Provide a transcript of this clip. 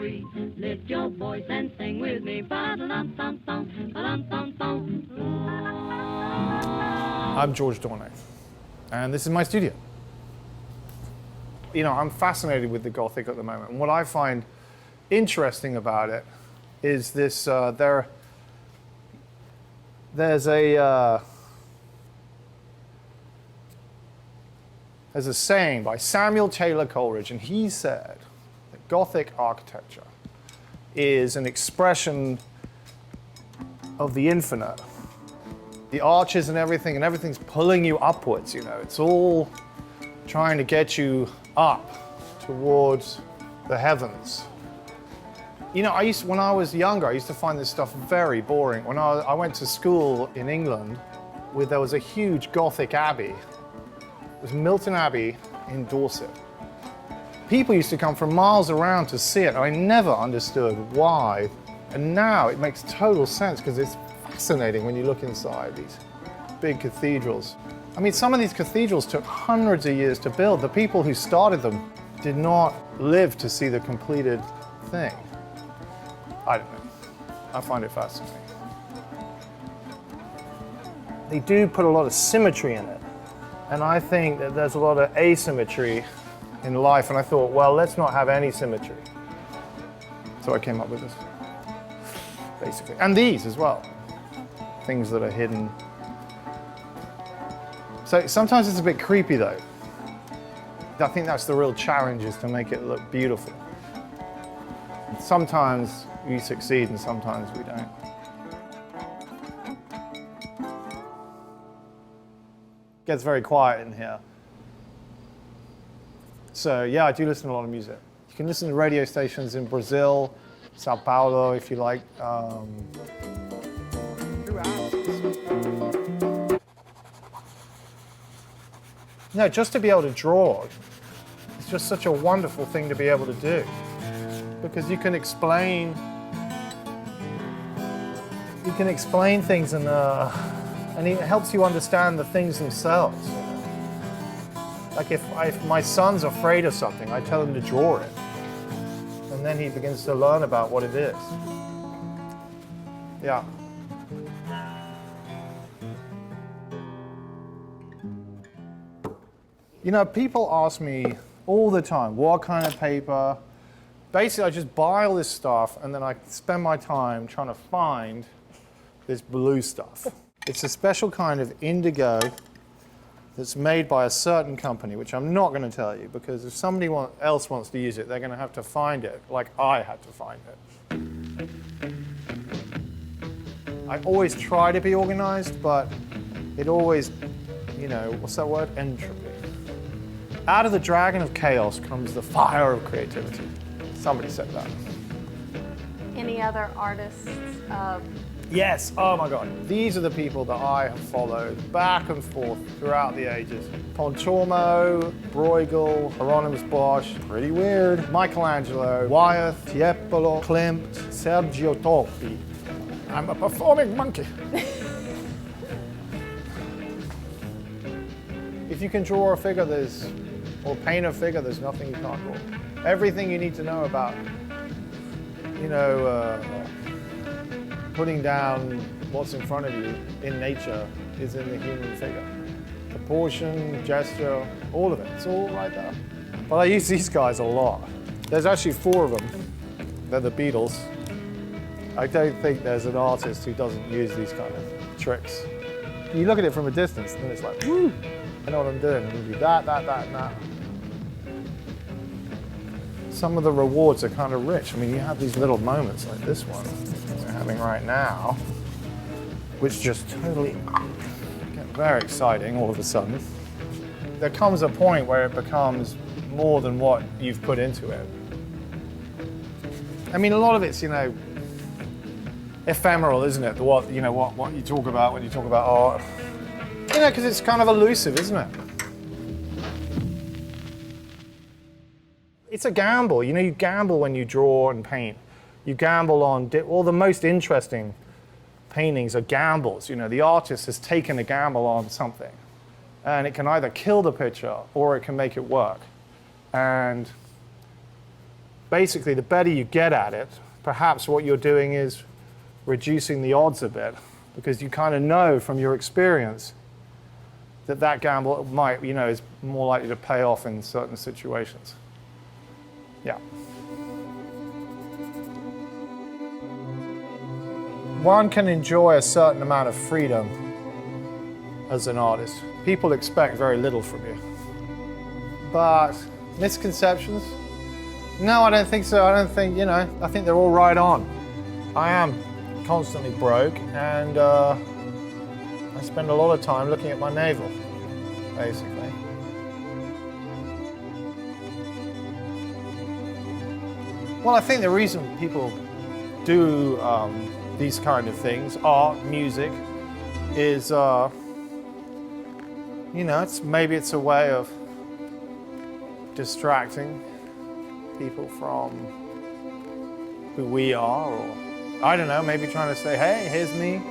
free. Lift your voice and sing with me. Ba-da-dum-dum-dum, ba-dum-dum-dum. I'm George Dawnay, and this is my studio. You know, I'm fascinated with the Gothic at the moment, and what I find interesting about it is this, there's a saying by Samuel Taylor Coleridge, and he said that Gothic architecture is an expression of the infinite. The arches and everything's pulling you upwards, you know. It's all trying to get you up towards the heavens. You know, when I was younger, I used to find this stuff very boring. When I went to school in England, there was a huge Gothic abbey. It was Milton Abbey in Dorset. People used to come from miles around to see it. I never understood why. And now it makes total sense because it's fascinating when you look inside these big cathedrals. I mean, some of these cathedrals took hundreds of years to build. The people who started them did not live to see the completed thing. I don't know. I find it fascinating. They do put a lot of symmetry in it. And I think that there's a lot of asymmetry in life. And I thought, well, let's not have any symmetry. So I came up with this, basically. And these as well. Things that are hidden. So sometimes it's a bit creepy though. I think that's the real challenge, is to make it look beautiful. Sometimes we succeed and sometimes we don't. It gets very quiet in here. So yeah, I do listen to a lot of music. You can listen to radio stations in Brazil, Sao Paulo if you like. No, just to be able to draw, it's just such a wonderful thing to be able to do. Because you can explain things and it helps you understand the things themselves. Like if my son's afraid of something, I tell him to draw it. And then he begins to learn about what it is. Yeah. You know, people ask me all the time, what kind of paper? Basically, I just buy all this stuff and then I spend my time trying to find this blue stuff. It's a special kind of indigo that's made by a certain company, which I'm not going to tell you, because if somebody else wants to use it, they're going to have to find it, like I had to find it. I always try to be organized, but it always, you know, what's that word? Entropy. Out of the dragon of chaos comes the fire of creativity. Somebody said that. Any other artists? Yes, oh my God. These are the people that I have followed back and forth throughout the ages. Pontormo, Bruegel, Hieronymus Bosch, pretty weird, Michelangelo, Wyeth, Tiepolo, Klimt, Sergio Toppi. I'm a performing monkey. If you can draw a figure, or paint a figure, there's nothing you can't draw. Everything you need to know about, you know, putting down what's in front of you in nature is in the human figure. Proportion, gesture, all of it, it's all right there. But I use these guys a lot. There's actually 4 of them. They're the Beatles. I don't think there's an artist who doesn't use these kind of tricks. You look at it from a distance and it's like, woo! I know what I'm doing. I'm going to do that, and that. Some of the rewards are kind of rich. I mean, you have these little moments like this one we're having right now, which just totally get very exciting all of a sudden. There comes a point where it becomes more than what you've put into it. I mean, a lot of it's, you know, ephemeral, isn't it? What you talk about when you talk about art. You know, because it's kind of elusive, isn't it? It's a gamble. You know, you gamble when you draw and paint. You gamble on, all the most interesting paintings are gambles. You know, the artist has taken a gamble on something. And it can either kill the picture or it can make it work. And basically, the better you get at it, perhaps what you're doing is reducing the odds a bit, because you kind of know from your experience that that gamble might, is more likely to pay off in certain situations. Yeah. One can enjoy a certain amount of freedom as an artist. People expect very little from you. But misconceptions? No, I don't think so. I don't think, I think they're all right on. I am constantly broke, and I spend a lot of time looking at my navel, basically. Well, I think the reason people do these kind of things, art, music, is, maybe it's a way of distracting people from who we are, or I don't know, maybe trying to say, hey, here's me,